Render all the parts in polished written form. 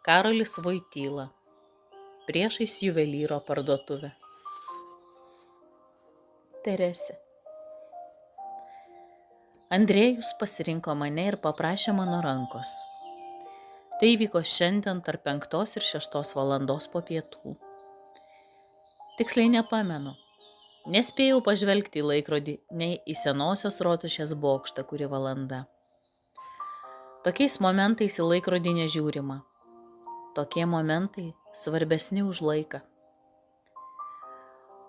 Karolis Voityla. Priešais juvelyro parduotuvę. Teresė. Andrėjus pasirinko mane ir paprašė mano rankos. Tai vyko šiandien tarp 5 ir 6 valandos po pietų. Tiksliai nepamenu. Nespėjau pažvelgti į laikrodį, nei į senosios rotušės bokštą, kuri valanda. Tokiais momentais į laikrodį nežiūrima. Tokie momentai svarbesni už laiką.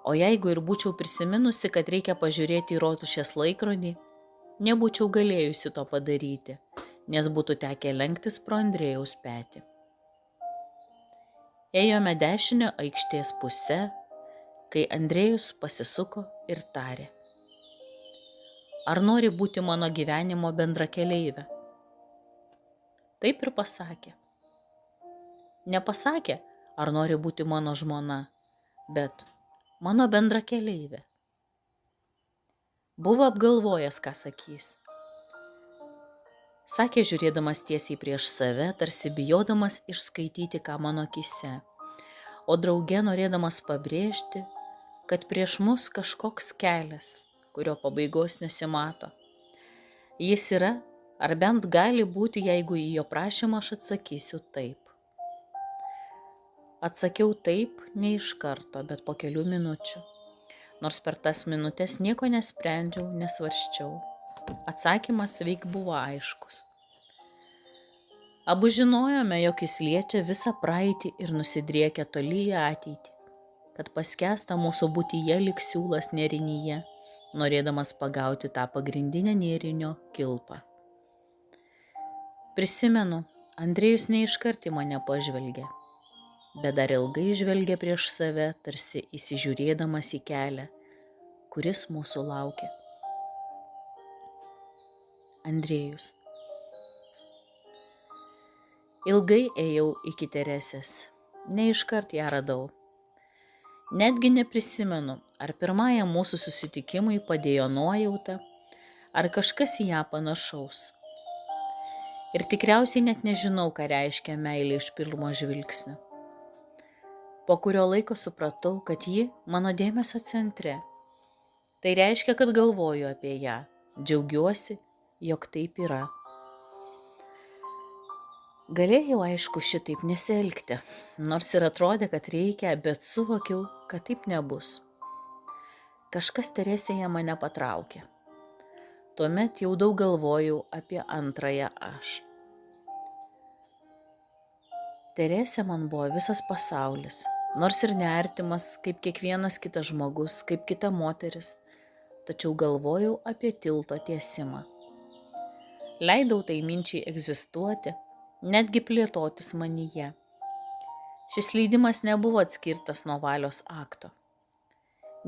O jeigu ir būčiau prisiminusi, kad reikia pažiūrėti į rotušės laikrodį, nebūčiau galėjusi to padaryti, nes būtų tekę lenktis pro Andrėjaus petį. Ėjome dešinę aikštės pusę, kai Andrėjus pasisuko ir tarė: "Ar nori būti mano gyvenimo bendrakeleivė?" Taip ir pasakė. Nepasakė, ar nori būti mano žmona, bet mano bendrakeleivė. Buvo apgalvojęs, ką sakys. Sakė, žiūrėdamas tiesiai prieš save, tarsi bijodamas išskaityti, ką mano akyse, o drauge norėdamas pabrėžti, kad prieš mus kažkoks kelias, kurio pabaigos nesimato. Jis yra, ar bent gali būti, jeigu į jo prašymą aš atsakysiu taip. Atsakiau taip ne iš karto, bet po kelių minučių. Nors per tas minutės nieko nesprendžiau, nesvarščiau. Atsakymas veik buvo aiškus. Abu žinojome, jog jis liečia visą praeitį ir nusidriekia toli į ateitį, kad paskęsta mūsų būtyje lyg siūlas nėrinyje, norėdamas pagauti tą pagrindinę nėrinio kilpą. Prisimenu, Andrėjus neiškart į mane pažvelgė, bet dar ilgai žvelgė prieš save, tarsi įsižiūrėdamas į kelią, kuris mūsų laukia. Andrėjus. Ilgai ėjau iki Teresės, ne iškart ją radau. Netgi neprisimenu, ar pirmajam mūsų susitikimui padėjo nuojauta, ar kažkas į ją panašaus. Ir tikriausiai net nežinau, ką reiškia meilė iš pirmo žvilgsnio. Po kurio laiko supratau, kad ji mano dėmesio centre. Tai reiškia, kad galvoju apie ją, džiaugiuosi, jog taip yra. Galėjau, aišku, šitaip nesielgti, nors ir atrodė, kad reikia, bet suvokiau, kad taip nebus. Kažkas Teresėje mane patraukė. Tuomet jau daug galvojau apie antrąją aš. Teresė man buvo visas pasaulis, nors ir neartimas, kaip kiekvienas kitas žmogus, kaip kita moteris, tačiau galvojau apie tilto tiesimą. Leidau tai minčiai egzistuoti, netgi plėtotis manyje. Šis leidimas nebuvo atskirtas nuo valios akto.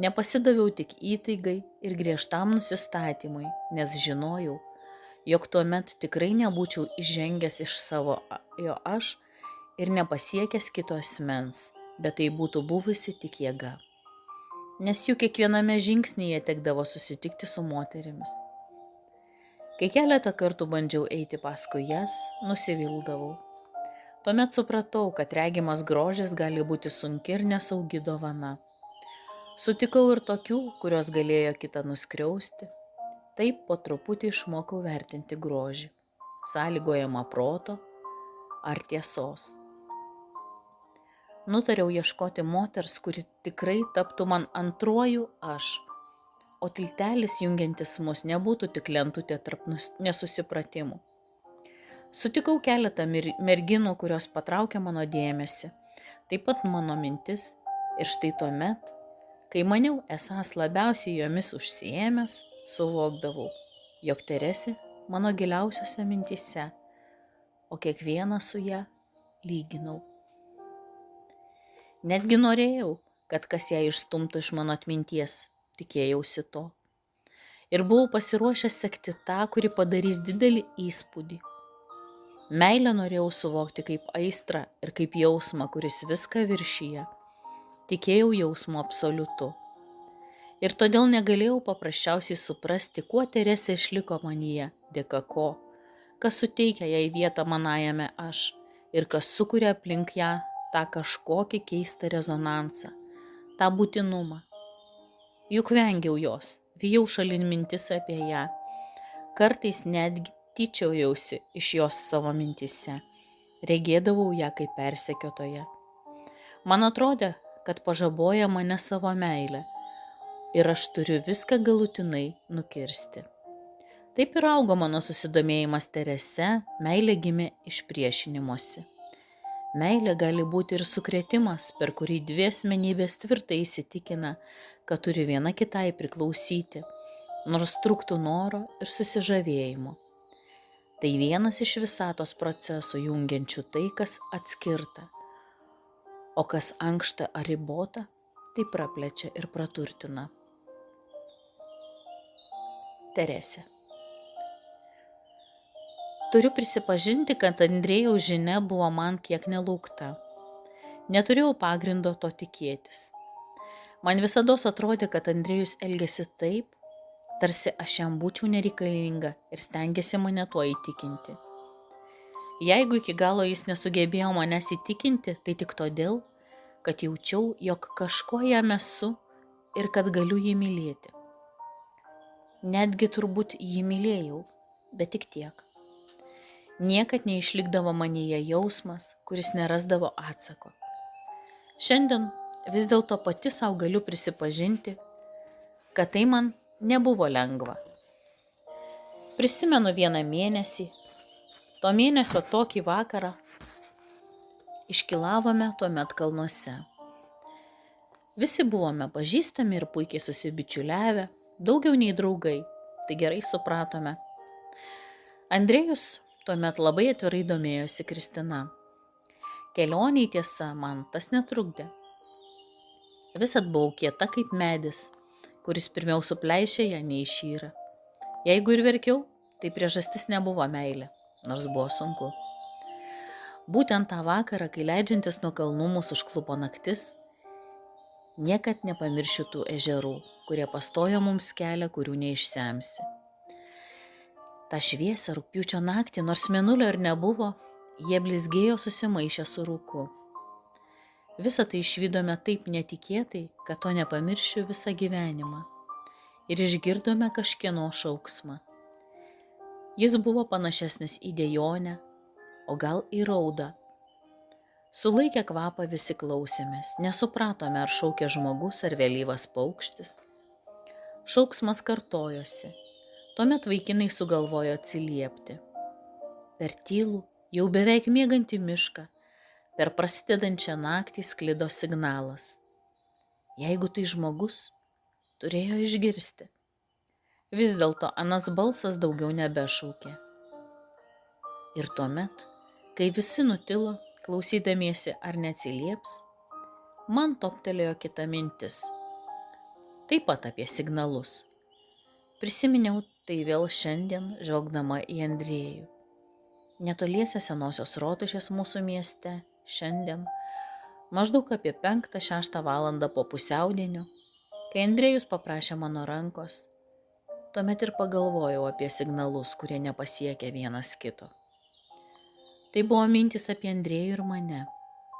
Nepasidaviau tik įtaigai ir griežtam nusistatymui, nes žinojau, jog tuomet tikrai nebūčiau įžengęs iš savo jo aš ir nepasiekęs kito asmens, bet tai būtų buvusi tik jėga. Nes juk kiekviename žingsnyje tekdavo susitikti su moterimis. Kai keletą kartų bandžiau eiti paskui jas, nusivildavau. Tuomet supratau, kad regimas grožis gali būti sunki ir nesaugi dovana. Sutikau ir tokių, kurios galėjo kitą nuskriausti. Taip po truputį išmokau vertinti grožį, sąlygojamą proto ar tiesos. Nutariau ieškoti moters, kuri tikrai taptų man antruoju aš, o tiltelis jungiantis mus nebūtų tik lentutė tarp nesusipratimų. Sutikau keletą merginų, kurios patraukė mano dėmesį, taip pat mano mintis, ir štai tuomet, kai maniau esąs labiausiai jomis užsiėmęs, suvokdavau, jog Teresė mano giliausiose mintyse, o kiekvieną su ją lyginau. Netgi norėjau, kad kas ją išstumtų iš mano atminties, tikėjausi to. Ir buvau pasiruošęs sekti tą, kuri padarys didelį įspūdį. Meilę norėjau suvokti kaip aistrą ir kaip jausmą, kuris viską viršyje. Tikėjau jausmu absoliutu. Ir todėl negalėjau paprasčiausiai suprasti, kuo Teresė išliko manyje, dėka ko, kas suteikia jai vietą manajame aš ir kas sukuria aplink ją tą kažkokį keistą rezonansą, tą būtinumą. Juk vengiau jos, vijau šalin mintis apie ją, kartais netgi tyčiojausi iš jos savo mintise, regėdavau ją kaip persekiotoją. Man atrodė, kad pažaboja mane savo meilę ir aš turiu viską galutinai nukirsti. Taip ir augo mano susidomėjimas Terese, meilė gimė iš priešinimosi. Meilė gali būti ir sukrėtimas, per kurį dvi asmenybės tvirtai įsitikina, kad turi viena kitai priklausyti, nors trūktų noro ir susižavėjimo. Tai vienas iš visatos procesų jungiančių tai, kas atskirta, o kas ankšta ar ribota, tai praplečia ir praturtina. Teresė. Turiu prisipažinti, kad Andrėjaus žinia buvo man kiek nelaukta. Neturėjau pagrindo to tikėtis. Man visados atrodė, kad Andrėjus elgėsi taip, tarsi aš jam būčiau nereikalinga ir stengėsi mane tuo įtikinti. Jeigu iki galo jis nesugebėjo manęs įtikinti, tai tik todėl, kad jaučiau, jog kažko jam esu ir kad galiu jį mylėti. Netgi turbūt jį mylėjau, bet tik tiek. Niekad neišlikdavo manyje jausmas, kuris nerasdavo atsako. Šiandien vis dėlto pati savo galiu prisipažinti, kad tai man nebuvo lengva. Prisimenu vieną mėnesį, to mėnesio tokį vakarą iškilavome tuomet kalnuose. Visi buvome pažįstami ir puikiai susibičiuliavę, daugiau nei draugai, tai gerai supratome. Andrėjus tuomet labai atvirai domėjosi Kristina. Kelioniai tiesa man tas netrukdė. Visad buvau kieta kaip medis, kuris pirmiau supleišė ją nei išyra. Jeigu ir verkiau, tai priežastis nebuvo meilė, nors buvo sunku. Būtent tą vakarą, kai leidžiantis nuo kalnų mūsų užklupo naktis, niekad nepamiršiu tų ežerų, kurie pastojo mums kelią, kurių neišsemsi. Ta šviesią rugpjūčio naktį, nors mėnulio ir nebuvo, jie blizgėjo susimaišę su rūku. Visą tai išvydome taip netikėtai, kad to nepamiršiu visą gyvenimą. Ir išgirdome kažkieno šauksmą. Jis buvo panašesnis į dejonę, o gal į raudą. Sulaikę kvapą visi klausėmės, nesupratome, ar šaukė žmogus ar vėlyvas paukštis. Šauksmas kartojosi. Tuomet vaikinai sugalvojo atsiliepti. Per tylų, jau beveik miegantį mišką, per prasidedančią naktį sklido signalas. Jeigu tai žmogus, turėjo išgirsti. Vis dėlto anas balsas daugiau nebešaukė. Ir tuomet, kai visi nutilo, klausydamiesi ar neatsilieps, man toptelėjo kita mintis. Taip pat apie signalus. Prisiminiau tai vėl šiandien, žvelgdama į Andrėjų. Netoliese senosios rotušės mūsų mieste, šiandien, maždaug apie 5-6 valandą po pusiaudienio, kai Andrėjus paprašė mano rankos, tuomet ir pagalvojau apie signalus, kurie nepasiekė vienas kito. Tai buvo mintis apie Andrėjų ir mane,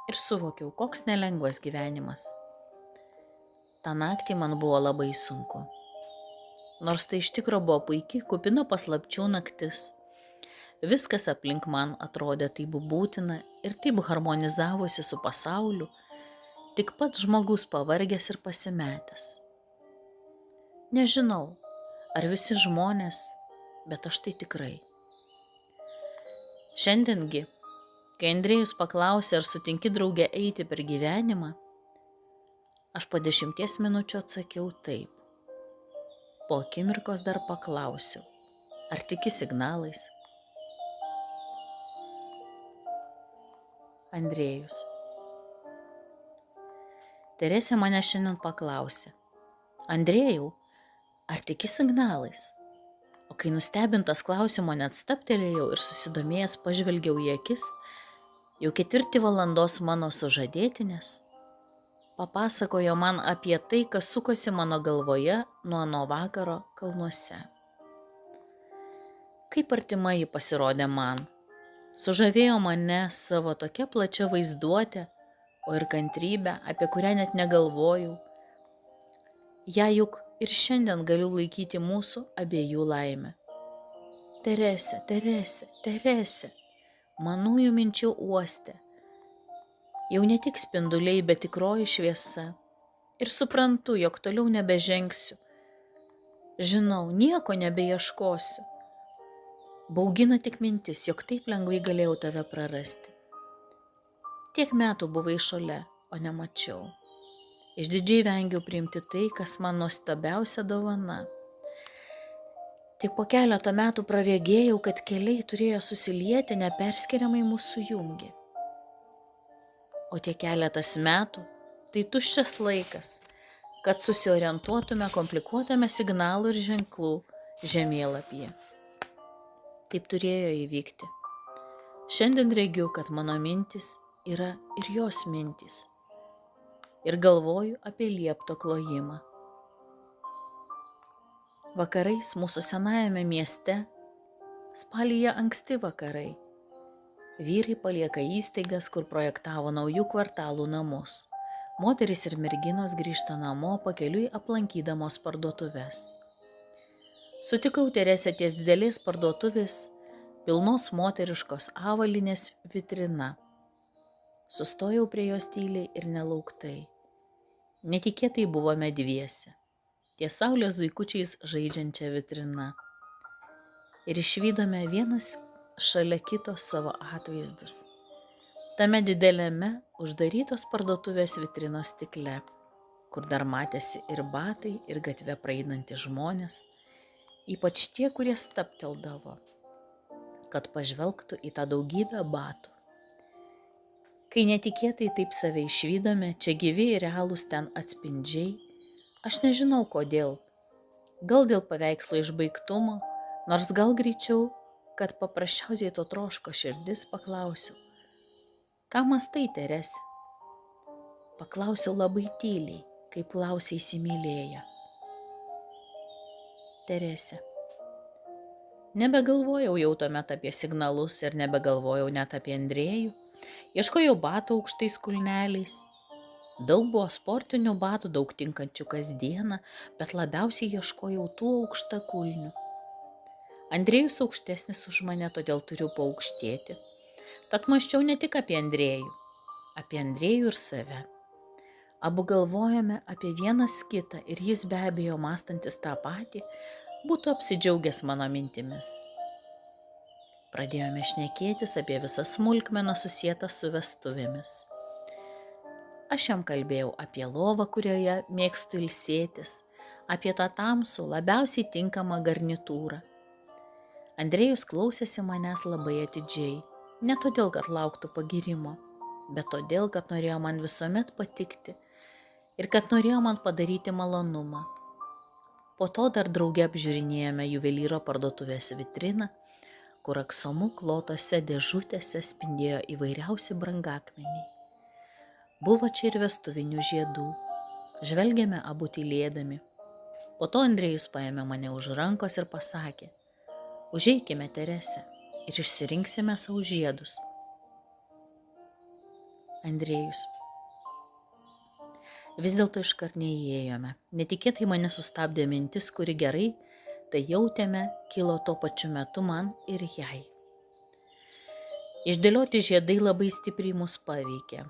ir suvokiau, koks nelengvas gyvenimas. Ta naktį man buvo labai sunku. Nors tai iš tikro buvo puikiai, kupina paslapčių naktis. Viskas aplink man atrodė taip būtina ir taip harmonizavosi su pasauliu, tik pats žmogus pavargęs ir pasimetęs. Nežinau, ar visi žmonės, bet aš tai tikrai. Šiandiengi, kai Andrėjus paklausė, ar sutinki drauge eiti per gyvenimą, aš po 10 minučių atsakiau taip. Po akimirkos dar paklausiau, ar tiki signalais? Andrėjus. Teresė mane šiandien paklausė, Andrėjau, ar tiki signalais? O kai nustebintas klausimo net stabtelėjau ir susidomėjęs pažvelgiau į akis, jau 4 valandos mano sužadėtinės papasakojo man apie tai, kas sukosi mano galvoje nuo ano vakaro kalnuose. Kaip artima ji pasirodė man, Sužavėjo mane savo tokia plačia vaizduotė, o ir kantrybė, apie kurią net negalvojau. Ja juk ir šiandien galiu laikyti mūsų abiejų laimę. Teresė, Teresė, Teresė, manųjų minčių uoste. Jau ne tik spinduliai, bet tikroji šviesa. Ir suprantu, jog toliau nebežengsiu. Žinau, nieko nebeieškosiu. Baugina tik mintis, jog taip lengvai galėjau tave prarasti. Tiek metų buvai šalia, o nemačiau. Išdidžiai vengiau priimti tai, kas man nuostabiausia dovana. Tik po keleto metų praregėjau, kad keliai turėjo susilieti, neperskiriamai mūsų jungi. O tie keletas metų tai tuščias laikas, kad susiorientuotume komplikuotame signalų ir ženklų žemėlapyje. Taip turėjo įvykti. Šiandien regiu, kad mano mintis yra ir jos mintys. Ir galvoju apie liepto klojimą. Vakarais mūsų senajame mieste, spalyje anksti vakarai, vyrai palieka įstaigas, kur projektavo naujų kvartalų namus. Moterys ir merginos grįžta namo pakeliui aplankydamos parduotuves. Sutikau Teresę ties didelės parduotuvės, pilnos moteriškos avalynės vitrina. Sustojau prie jos tyliai ir nelauktai. Netikėtai buvome dviese, ties saulės zuikučiais žaidžiančia vitrina. Ir išvydome vienas šalia kito savo atvaizdus. Tame dideliame uždarytos parduotuvės vitrinos stikle, kur dar matėsi ir batai, ir gatve praeinantys žmonės, ypač tie, kurie stabteldavo, kad pažvelgtų į tą daugybę batų. Kai netikėtai taip save išvydome, čia gyvi ir realūs ten atspindžiai, aš nežinau kodėl, gal dėl paveikslo išbaigtumo, nors gal greičiau, kad paprasčiausiai to troško širdis, paklausiau. Ką mąstai, Teresė? Paklausiau labai tyliai, kaip lausia įsimylėję. Teresė. Nebegalvojau jau tuomet apie signalus ir nebegalvojau net apie Andrėjų. Ieškojau batų aukštais kulneliais. Daug buvo sportinių batų, daug tinkančių kasdieną, bet labiausiai ieškojau tų aukštakulnių. Andrėjus aukštesnis už mane, todėl turiu paaukštėti. Tad mąsčiau ne tik apie Andrėjų ir save. Abu galvojame apie vienas kitą ir jis be abejo mąstantis tą patį, būtų apsidžiaugęs mano mintimis. Pradėjome šnekėtis apie visas smulkmenas susietas su vestuvėmis. Aš jam kalbėjau apie lovą, kurioje mėgstu ilsėtis, apie tą tamsų, labiausiai tinkamą garnitūrą. Andrėjus klausėsi manęs labai atidžiai. Ne todėl, kad lauktų pagyrimo, bet todėl, kad norėjo man visuomet patikti ir kad norėjo man padaryti malonumą. Po to dar drauge apžiūrinėjome juvelyro parduotuvės vitriną, kur aksomų klotose dėžutėse spindėjo įvairiausi brangakmeniai. Buvo čia ir vestuvinių žiedų. Žvelgėme abu tylėdami. Po to Andrėjus paėmė mane už rankos ir pasakė: Užeikime, Teresė, ir išsirinksime savo žiedus. Andrėjus. Vis dėlto iškart neįėjome. Netikėtai mane sustabdė mintis, kuri gerai, tai jautėme, kilo tuo pačiu metu man ir jai. Išdėlioti žiedai labai stipriai mus paveikė.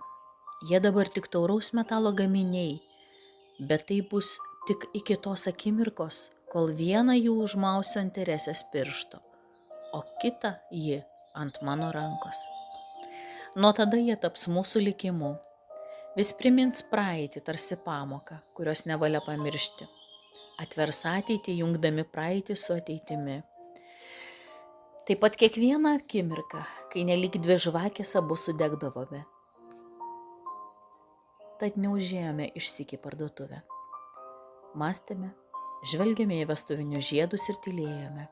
Jie dabar tik tauraus metalo gaminiai, bet tai bus tik iki tos akimirkos, kol vieną jų užmausiu ant Teresės piršto, o kitą ji ant mano rankos. Nuo tada jie taps mūsų likimu. Vis primins praeitį tarsi pamoką, kurios nevalia pamiršti. Atvers ateitį, jungdami praeitį su ateitimi. Taip pat kiekvieną akimirką, kai nelyg dvi žvakės abu sudegdavome. Tad neužėjome išsyk į parduotuvę. Mąstėme, žvelgėme į vestuvinius žiedus ir tylėjome.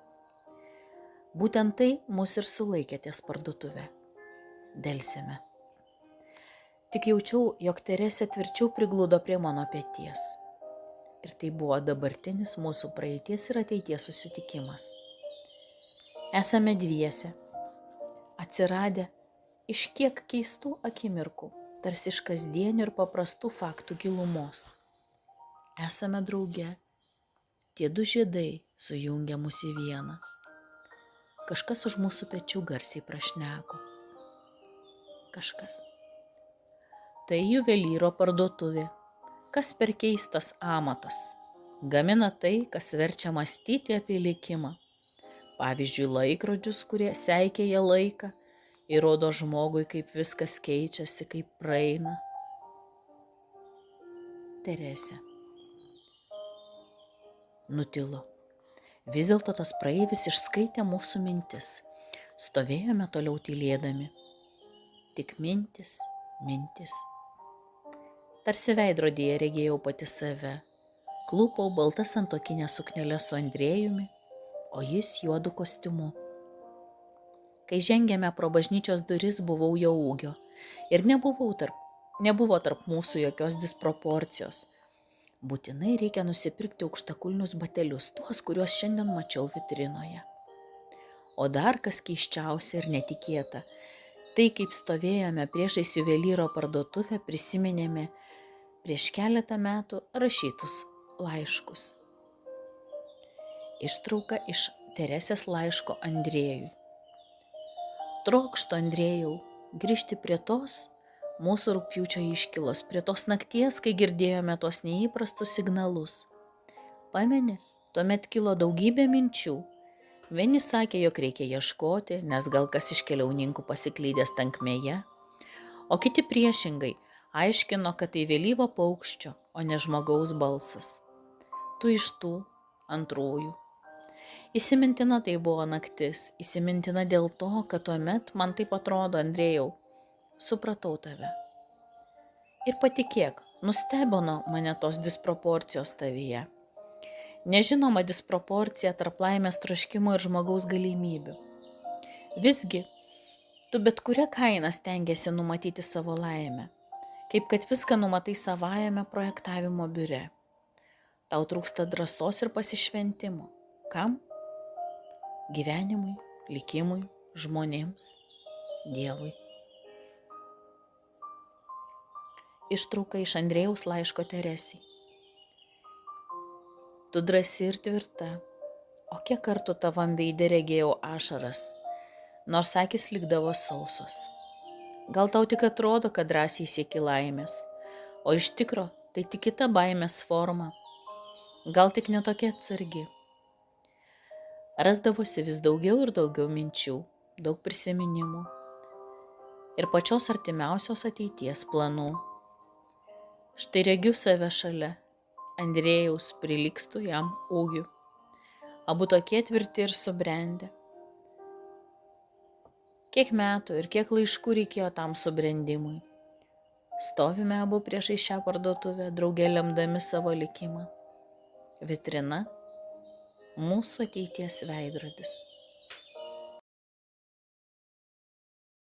Būtent tai mus ir sulaikė ties parduotuvę. Delsėme. Tik jaučiau, jog Teresė tvirčiau prigludo prie mano peties. Ir tai buvo dabartinis mūsų praeities ir ateities susitikimas. Esame dviese. atsiradę iš kiek keistų akimirkų, tarsi iš kasdienių ir paprastų faktų gilumos. Esame drauge, tie du žiedai sujungia mus į vieną. Kažkas už mūsų pečių garsiai prašneko. Kažkas. Tai juvelyro parduotuvė. Kas per keistas amatas? Gamina tai, kas verčia mąstyti apie likimą. Pavyzdžiui, laikrodžius, kurie seikėja laiką ir rodo žmogui, kaip viskas keičiasi, kaip praeina. Teresė. Nutilo. Vis dėlto tas praeivis išskaitė mūsų mintis. Stovėjome toliau tylėdami. Tik mintis, mintis. Tarsi veidrodyje regėjau pati save. Klūpau balta santuokinė suknelė su Andrėjumi, o jis juodu kostiumu. Kai žengėme pro bažnyčios duris, buvau jau ūgio ir nebuvo tarp mūsų jokios disproporcijos. Būtinai reikia nusipirkti aukštakulnius batelius, tuos, kuriuos šiandien mačiau vitrinoje. O dar kas keisčiausia ir netikėta, tai kaip stovėjome priešais juvelyro parduotuvę, prisiminėme prieš keletą metų rašytus laiškus. Ištrauka iš Teresės laiško Andrėjui. Trokštu, Andrėjau, grįžti prie tos mūsų rugpjūčio iškylos, prie tos nakties, kai girdėjome tos neįprastus signalus. Pameni, tuomet kilo daugybė minčių. Vieni sakė, jog reikia ieškoti, nes gal kas iš keliauninkų pasiklydęs tankmėje, o kiti priešingai aiškino, kad tai vėlyvo paukščio, o ne žmogaus balsas. Tu iš tų antrųjų. Įsimintina tai buvo naktis, įsimintina dėl to, kad tuomet, man taip atrodo, Andrėjau, supratau tave. Ir patikėk, nustebino mane tos disproporcijos tavyje. Nežinoma disproporcija tarp laimės troškimo ir žmogaus galimybių. Visgi, tu bet kuria kaina stengiasi numatyti savo laimę, kaip kad viską numatai savajame projektavimo biure. Tau trūksta drąsos ir pasišventimo. Kam? Gyvenimui, likimui, žmonėms, Dievui. Ištrauka iš Andrėjaus laiško Teresei. Tu drąsi ir tvirta, o kiek kartų tavam veide regėjau ašaras, nors akys likdavo sausos. Gal tau tik atrodo, kad drąsiai sieki laimės, o iš tikro tai tik kita baimės forma, gal tik netokia atsargi. Rasdavosi vis daugiau ir daugiau minčių, daug prisiminimų ir pačios artimiausios ateities planų. Štai regiu save šalia, Andrėjaus prilygstu jam ūgiu, abu tokie tvirti ir subrendę. Kiek metų ir kiek laiškų reikėjo tam subrendimui. Stovime abu priešai šią parduotuvę, drauge lemdami savo likimą. Vitrina, mūsų ateities veidrodis.